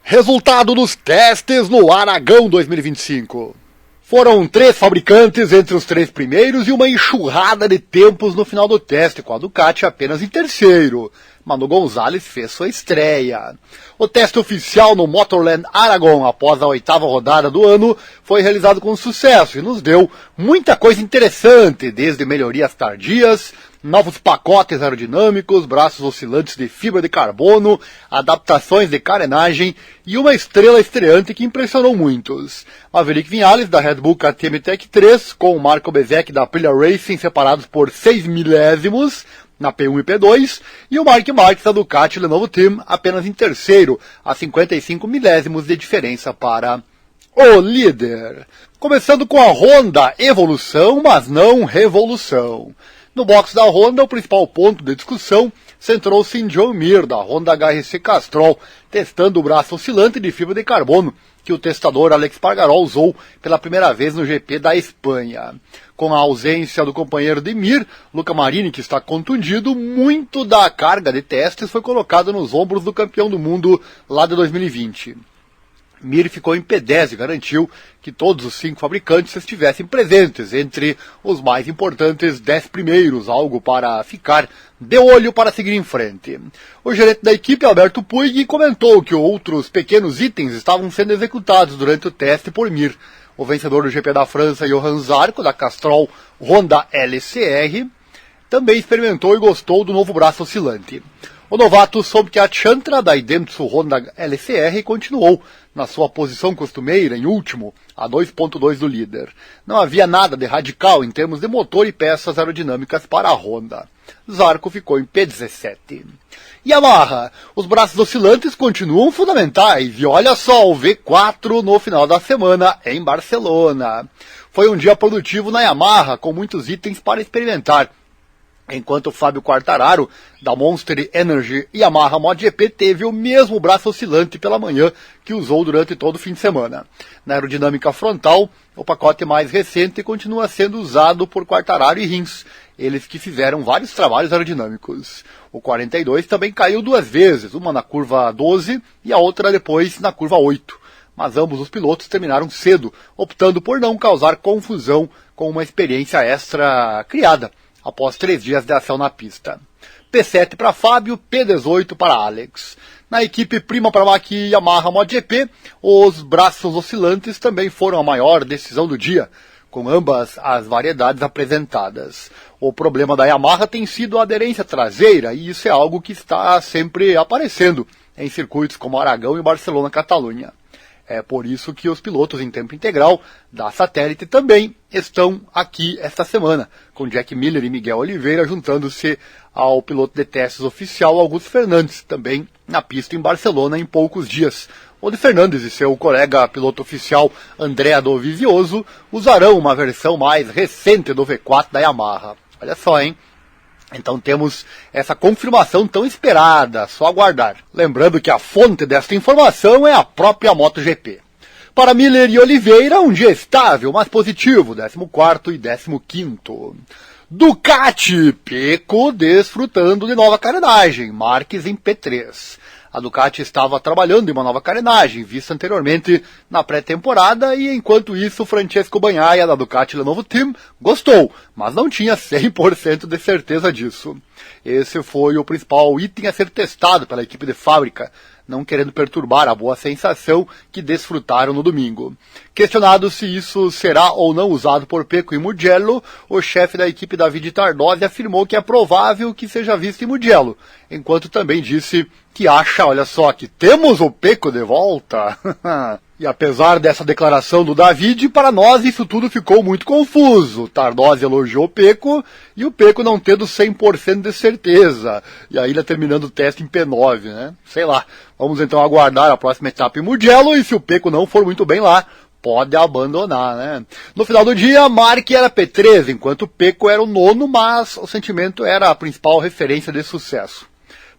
Resultado dos testes no Aragão 2025. Foram 3 fabricantes entre os 3 primeiros e uma enxurrada de tempos no final do teste, com a Ducati apenas em terceiro. Manu Gonzalez fez sua estreia. O teste oficial no Motorland Aragon, após a 8ª rodada do ano, foi realizado com sucesso e nos deu muita coisa interessante, desde melhorias tardias, novos pacotes aerodinâmicos, braços oscilantes de fibra de carbono, adaptações de carenagem e uma estrela estreante que impressionou muitos. Maverick Viñales, da Red Bull KTM Tech 3, com Marco Bezzecchi, da Aprilia Racing, separados por 6 milésimos, na P1 e P2, e o Marc Marquez da Ducati Lenovo Team apenas em terceiro, a 55 milésimos de diferença para o líder. Começando com a Honda, evolução, mas não revolução. No box da Honda, o principal ponto de discussão centrou-se em Joan Mir, da Honda HRC Castrol, testando o braço oscilante de fibra de carbono, que o testador Alex Pargaró usou pela primeira vez no GP da Espanha. Com a ausência do companheiro de Mir, Luca Marini, que está contundido, muito da carga de testes foi colocada nos ombros do campeão do mundo lá de 2020. Mir ficou em P10 e garantiu que todos os 5 fabricantes estivessem presentes entre os mais importantes 10 primeiros, algo para ficar de olho para seguir em frente. O gerente da equipe, Alberto Puig, comentou que outros pequenos itens estavam sendo executados durante o teste por Mir. O vencedor do GP da França, Johan Zarco, da Castrol Honda LCR, também experimentou e gostou do novo braço oscilante. O novato soube que a Chantra, da Idemitsu Honda LCR, continuou na sua posição costumeira, em último, a 2.2 do líder. Não havia nada de radical em termos de motor e peças aerodinâmicas para a Honda. Zarco ficou em P17. Yamaha, os braços oscilantes continuam fundamentais, e olha só o V4 no final da semana em Barcelona. Foi um dia produtivo na Yamaha, com muitos itens para experimentar. Enquanto o Fábio Quartararo, da Monster Energy Yamaha MotoGP, teve o mesmo braço oscilante pela manhã que usou durante todo o fim de semana. Na aerodinâmica frontal, o pacote mais recente continua sendo usado por Quartararo e Rins, eles que fizeram vários trabalhos aerodinâmicos. O 42 também caiu 2 vezes, uma na curva 12 e a outra depois na curva 8. Mas ambos os pilotos terminaram cedo, optando por não causar confusão com uma experiência extra criada após 3 dias de ação na pista. P7 para Fábio, P18 para Alex. Na equipe prima para Maki Yamaha MotoGP, os braços oscilantes também foram a maior decisão do dia, com ambas as variedades apresentadas. O problema da Yamaha tem sido a aderência traseira, e isso é algo que está sempre aparecendo em circuitos como Aragão e Barcelona-Catalunha. É por isso que os pilotos em tempo integral da Satélite também estão aqui esta semana, com Jack Miller e Miguel Oliveira juntando-se ao piloto de testes oficial Augusto Fernandes, também na pista em Barcelona em poucos dias. O de Fernandes e seu colega piloto oficial Andrea Dovizioso usarão uma versão mais recente do V4 da Yamaha. Olha só, hein? Então temos essa confirmação tão esperada, só aguardar. Lembrando que a fonte desta informação é a própria MotoGP. Para Miller e Oliveira, um dia estável, mas positivo, 14º e 15º. Ducati, Pecco desfrutando de nova carenagem, Marques em P3. A Ducati estava trabalhando em uma nova carenagem, vista anteriormente na pré-temporada, e enquanto isso, Francesco Bagnaia, da Ducati Lenovo Team, gostou, mas não tinha 100% de certeza disso. Esse foi o principal item a ser testado pela equipe de fábrica, não querendo perturbar a boa sensação que desfrutaram no domingo. Questionado se isso será ou não usado por Pecco em Mugello, o chefe da equipe David Tardozzi afirmou que é provável que seja visto em Mugello, enquanto também disse que acha, olha só, que temos o Pecco de volta. E apesar dessa declaração do David, para nós isso tudo ficou muito confuso. Tardozzi elogiou o Pecco e o Pecco não tendo 100% de certeza. E ainda terminando o teste em P9, né? Sei lá. Vamos então aguardar a próxima etapa em Mugello, e se o Pecco não for muito bem lá, pode abandonar, né? No final do dia, Marque era P13, enquanto o Pecco era o 9º, mas o sentimento era a principal referência de sucesso.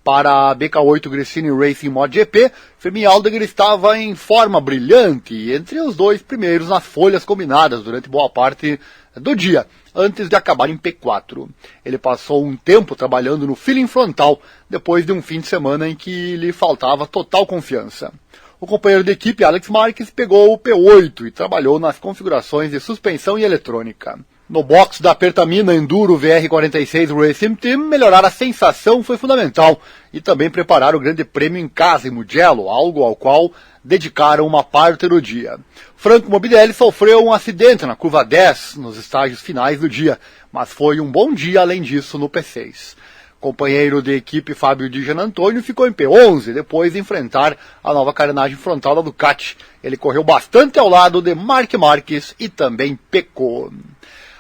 Para a BK8 Gresini Racing MotoGP, Fermin Aldeguer estava em forma brilhante, entre os 2 primeiros nas folhas combinadas durante boa parte do dia, antes de acabar em P4. Ele passou um tempo trabalhando no feeling frontal, depois de um fim de semana em que lhe faltava total confiança. O companheiro de equipe, Alex Marques, pegou o P8 e trabalhou nas configurações de suspensão e eletrônica. No box da Pertamina Enduro VR46 Racing Team, melhorar a sensação foi fundamental e também preparar o grande prêmio em casa em Mugello, algo ao qual dedicaram uma parte do dia. Franco Morbidelli sofreu um acidente na curva 10 nos estágios finais do dia, mas foi um bom dia além disso no P6. Companheiro de equipe Fábio Di Gianantonio ficou em P11 depois de enfrentar a nova carenagem frontal da Ducati. Ele correu bastante ao lado de Marc Marques e também pecou.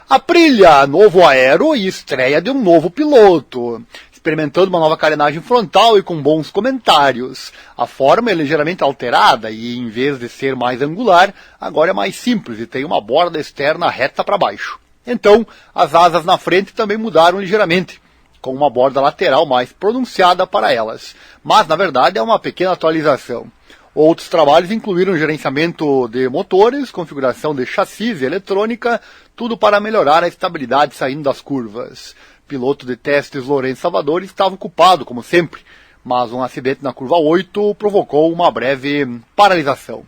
Aprilia, novo aero e estreia de um novo piloto, experimentando uma nova carenagem frontal e com bons comentários. A forma é ligeiramente alterada e, em vez de ser mais angular, agora é mais simples e tem uma borda externa reta para baixo. Então, as asas na frente também mudaram ligeiramente, com uma borda lateral mais pronunciada para elas. Mas, na verdade, é uma pequena atualização. Outros trabalhos incluíram gerenciamento de motores, configuração de chassis e eletrônica, tudo para melhorar a estabilidade saindo das curvas. Piloto de testes Lourenço Salvador estava ocupado, como sempre, mas um acidente na curva 8 provocou uma breve paralisação.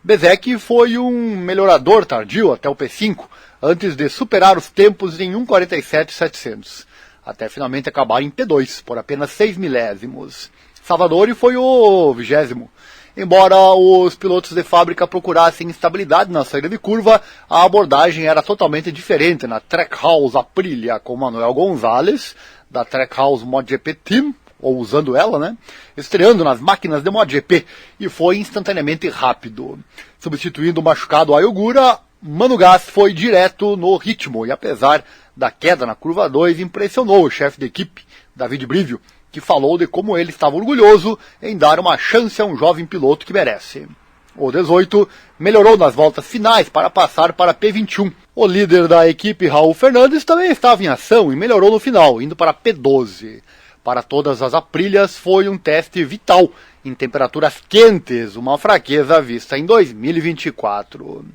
Bezek foi um melhorador tardio até o P5, antes de superar os tempos em 1:47.700, até finalmente acabar em P2, por apenas 6 milésimos. Salvador foi o 20º. Embora os pilotos de fábrica procurassem estabilidade na saída de curva, a abordagem era totalmente diferente na Trackhouse Aprilia com Manuel Gonzalez, da Trackhouse MotoGP Team, ou usando ela, né? Estreando nas máquinas de MotoGP, e foi instantaneamente rápido. Substituindo o machucado Ayogura, Manu Gas foi direto no ritmo, e apesar da queda na curva 2, impressionou o chefe de equipe, David Brivio, que falou de como ele estava orgulhoso em dar uma chance a um jovem piloto que merece. O 18 melhorou nas voltas finais para passar para P21. O líder da equipe, Raul Fernandes, também estava em ação e melhorou no final, indo para P12. Para todas as Aprilias foi um teste vital, em temperaturas quentes, uma fraqueza vista em 2024.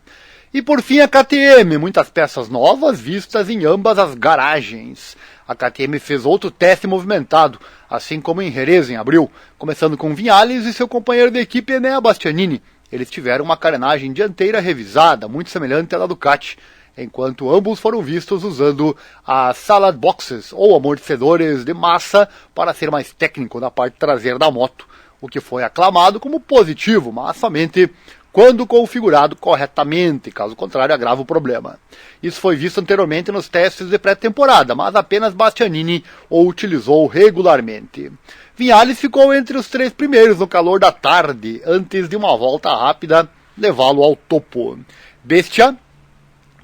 E por fim a KTM, muitas peças novas vistas em ambas as garagens. A KTM fez outro teste movimentado, assim como em Jerez em abril, começando com Vinhales e seu companheiro de equipe Enea Bastianini. Eles tiveram uma carenagem dianteira revisada, muito semelhante à da Ducati, enquanto ambos foram vistos usando as salad boxes, ou amortecedores de massa, para ser mais técnico na parte traseira da moto, o que foi aclamado como positivo, mas somente quando configurado corretamente, caso contrário agrava o problema. Isso foi visto anteriormente nos testes de pré-temporada, mas apenas Bastianini o utilizou regularmente. Vinhales ficou entre os 3 primeiros no calor da tarde, antes de uma volta rápida levá-lo ao topo. Bestia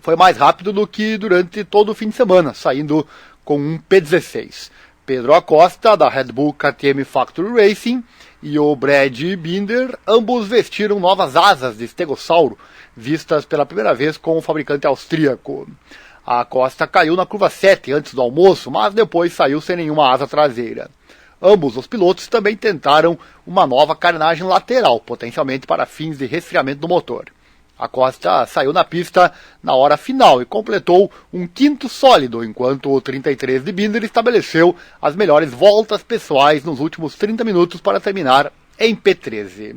foi mais rápido do que durante todo o fim de semana, saindo com um P16. Pedro Acosta, da Red Bull KTM Factory Racing, e o Brad Binder, ambos vestiram novas asas de estegossauro, vistas pela primeira vez com o fabricante austríaco. A Acosta caiu na curva 7 antes do almoço, mas depois saiu sem nenhuma asa traseira. Ambos os pilotos também tentaram uma nova carenagem lateral, potencialmente para fins de resfriamento do motor. A Costa saiu na pista na hora final e completou um quinto sólido, enquanto o 33 de Binder estabeleceu as melhores voltas pessoais nos últimos 30 minutos para terminar em P13.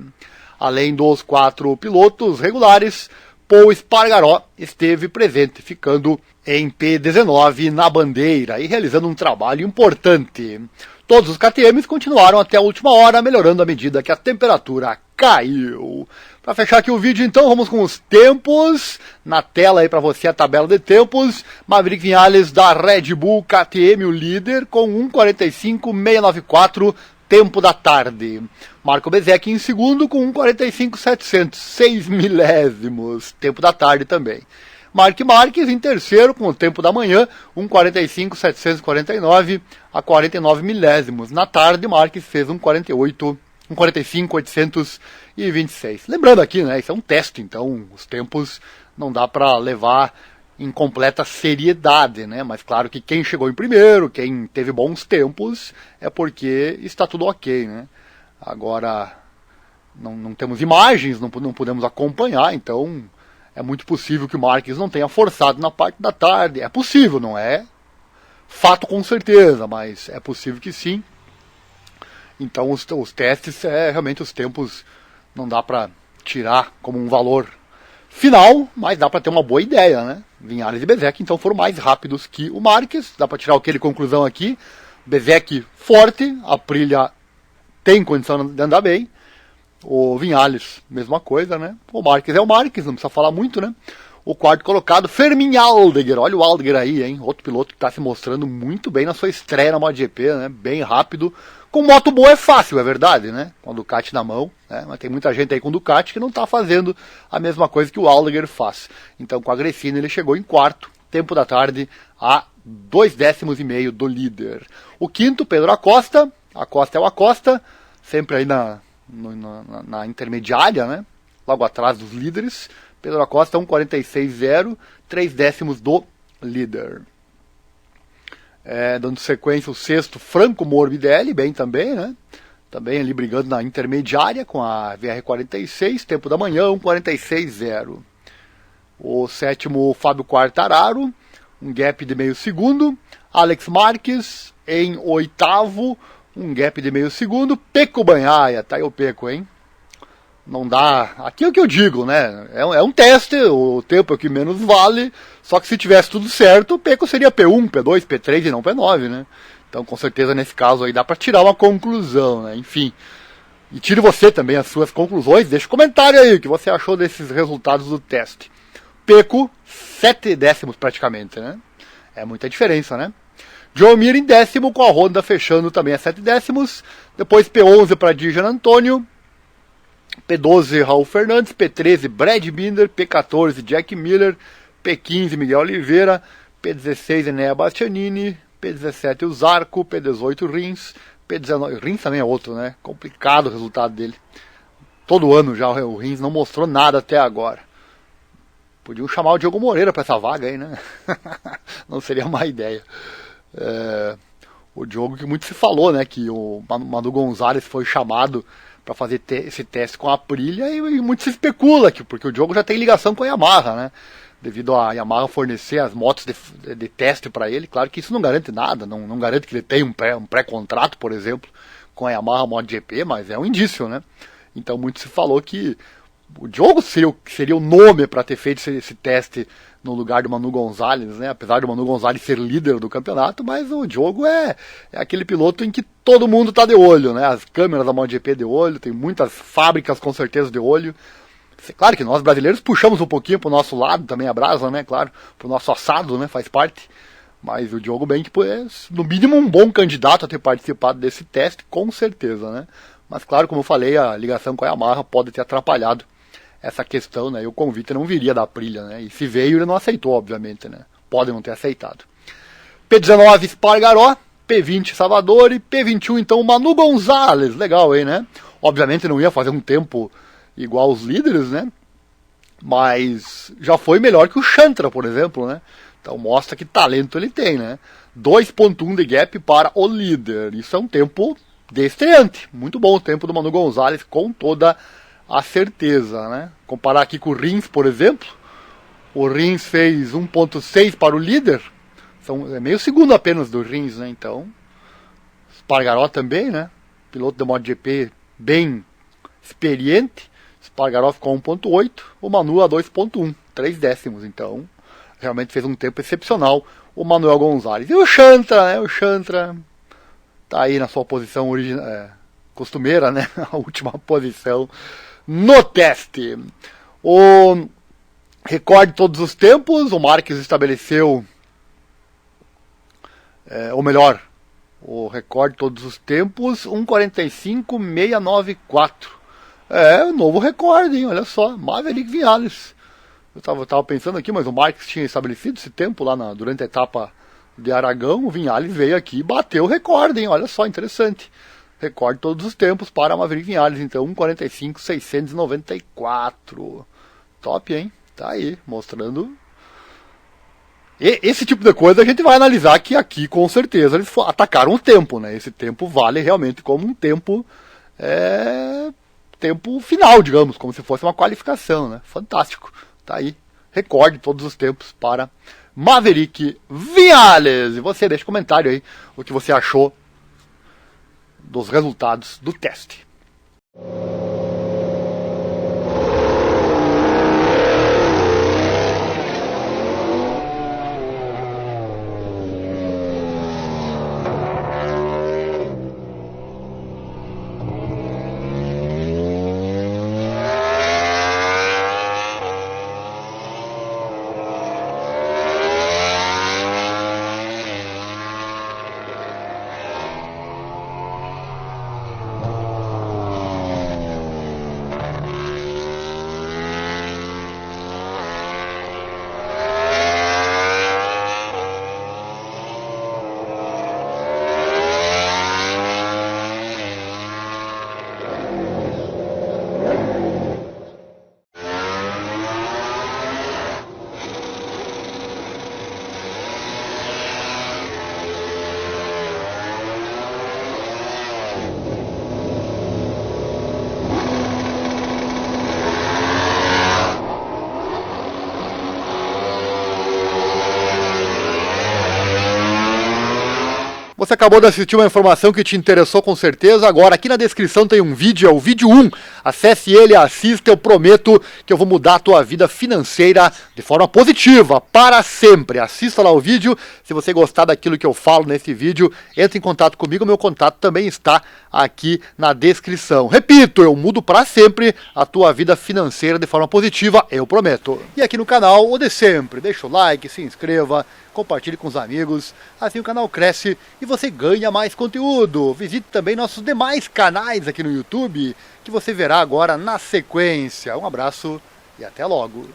Além dos 4 pilotos regulares, Paul Espargaró esteve presente, ficando em P19 na bandeira e realizando um trabalho importante. Todos os KTMs continuaram até a última hora, melhorando à medida que a temperatura caiu. Para fechar aqui o vídeo, então, vamos com os tempos. Na tela aí para você a tabela de tempos. Maverick Vinhales da Red Bull KTM, o líder, com 1:45.694, tempo da tarde. Marco Bezek em segundo com 1:45.700, 6 milésimos, tempo da tarde também. Marc Marques em terceiro com o tempo da manhã, 1:45.749 a 49 milésimos. Na tarde, Marques fez 1:45.826. Lembrando aqui, né, isso é um teste, então os tempos não dá para levar em completa seriedade, né? Mas claro que quem chegou em primeiro, quem teve bons tempos, é porque está tudo ok, né? Agora, não temos imagens, não podemos acompanhar, então é muito possível que o Marques não tenha forçado na parte da tarde. É possível, não é fato com certeza, mas é possível que sim. Então os testes, realmente os tempos não dá para tirar como um valor final, mas dá para ter uma boa ideia, né? Vinhales e Bezzecchi então foram mais rápidos que o Marques, dá para tirar aquele conclusão aqui. Bezzecchi forte, a Aprilia tem condição de andar bem. O Vinhales, mesma coisa, né? O Marques é o Marques, não precisa falar muito, né? O quarto colocado, Fermin Aldeguer. Olha o Aldeguer aí, hein? Outro piloto que está se mostrando muito bem na sua estreia na MotoGP, né? Bem rápido. Com moto boa é fácil, é verdade, né? Com a Ducati na mão, né? Mas tem muita gente aí com Ducati que não está fazendo a mesma coisa que o Aldeguer faz. Então com a Gresini ele chegou em quarto, tempo da tarde, a 2,5 décimos do líder. O quinto, Pedro Acosta. Acosta é o Acosta, sempre aí na intermediária, né? Logo atrás dos líderes. Pedro Acosta 1,46,0, 3 décimos do líder. Dando sequência o sexto, Franco Morbidelli, bem também, né? Também ali brigando na intermediária com a VR46, tempo da manhã, 1,46,0. O sétimo, Fábio Quartararo, um gap de meio segundo. Alex Marques em oitavo, um gap de meio segundo. Pecco Bagnaia, tá aí o Pecco, hein? Não dá. Aqui é o que eu digo, né? É um teste, o tempo é o que menos vale. Só que se tivesse tudo certo, o Pecco seria P1, P2, P3 e não P9, né? Então, com certeza, nesse caso aí dá para tirar uma conclusão, né? Enfim. E tire você também as suas conclusões. Deixa um comentário aí o que você achou desses resultados do teste. Pecco, 7 décimos praticamente, né? É muita diferença, né? Joe Mir em décimo, com a Honda fechando também a 7 décimos. Depois P11 para Dijan Antônio. P12, Raul Fernandes. P13, Brad Binder. P14, Jack Miller. P15, Miguel Oliveira. P16, Enea Bastianini. P17, o Zarco. P18, Rins. P19, Rins também é outro, né? Complicado o resultado dele. Todo ano já o Rins não mostrou nada até agora. Podiam chamar o Diogo Moreira para essa vaga aí, né? Não seria má ideia. O Diogo, que muito se falou, né? Que o Manu Gonzalez foi chamado para fazer esse teste com a Aprilia e muito se especula, porque o Diogo já tem ligação com a Yamaha, né? Devido a Yamaha fornecer as motos de teste para ele. Claro que isso não garante nada, não garante que ele tenha um pré-contrato, por exemplo, com a Yamaha MotoGP, mas é um indício, né? Então muito se falou que o Diogo seria o nome para ter feito esse teste no lugar do Manu Gonzalez, né? Apesar do Manu Gonzalez ser líder do campeonato, mas o Diogo é aquele piloto em que todo mundo está de olho, né? As câmeras da MotoGP de olho, tem muitas fábricas com certeza de olho. Claro que nós brasileiros puxamos um pouquinho pro nosso lado também a brasa, né? Claro, pro nosso assado, né? Faz parte. Mas o Diogo bem que é, no mínimo, um bom candidato a ter participado desse teste, com certeza, né? Mas claro, como eu falei, a ligação com a Yamaha pode ter atrapalhado essa questão, né? E o convite não viria da Aprilia, né? E se veio, ele não aceitou, obviamente, né? Pode não ter aceitado. P19, Espargaró. P20, Salvador. E P21, então, Manu Gonzalez. Legal, hein, né? Obviamente não ia fazer um tempo igual os líderes, né? Mas já foi melhor que o Chantra, por exemplo, né? Então mostra que talento ele tem, né? 2.1 de gap para o líder. Isso é um tempo de estreante. Muito bom o tempo do Manu Gonzalez, com toda a certeza, né? Comparar aqui com o Rins, por exemplo. O Rins fez 1.6 para o líder. É meio segundo apenas do Rins, né? Então, Espargaró também, né? Piloto da MotoGP bem experiente. Espargaró ficou a 1.8, o Manu a 2.1, 3 décimos. Então, realmente fez um tempo excepcional o Manuel Gonzalez. E o Chantra, né? O Chantra tá aí na sua posição costumeira, né? A última posição no teste. O recorde de todos os tempos, o Marques estabeleceu, ou melhor, o recorde de todos os tempos, 1:45.694. Um novo recorde, hein? Olha só, Maverick Vinhales. Eu tava pensando aqui, mas o Marques tinha estabelecido esse tempo lá durante a etapa de Aragão. O Vinhales veio aqui e bateu o recorde, hein? Olha só, interessante. Recorde de todos os tempos para Maverick Vinhales, então 1:45.694. Top, hein? Tá aí, mostrando. E esse tipo de coisa a gente vai analisar que aqui, com certeza, eles atacaram o tempo, né? Esse tempo vale realmente como um tempo tempo final, digamos, como se fosse uma qualificação, né? Fantástico. Tá aí, recorde de todos os tempos para Maverick Vinhales. E você, deixa um comentário aí o que você achou dos resultados do teste. Você acabou de assistir uma informação que te interessou com certeza. Agora, aqui na descrição tem um vídeo, é o vídeo 1. Acesse ele e assista, eu prometo que eu vou mudar a tua vida financeira de forma positiva, para sempre. Assista lá o vídeo. Se você gostar daquilo que eu falo nesse vídeo, entre em contato comigo. Meu contato também está aqui na descrição. Repito, eu mudo para sempre a tua vida financeira de forma positiva, eu prometo. E aqui no canal, o de sempre. Deixa o like, se inscreva, compartilhe com os amigos, assim o canal cresce e você ganha mais conteúdo. Visite também nossos demais canais aqui no YouTube, que você verá agora na sequência. Um abraço e até logo.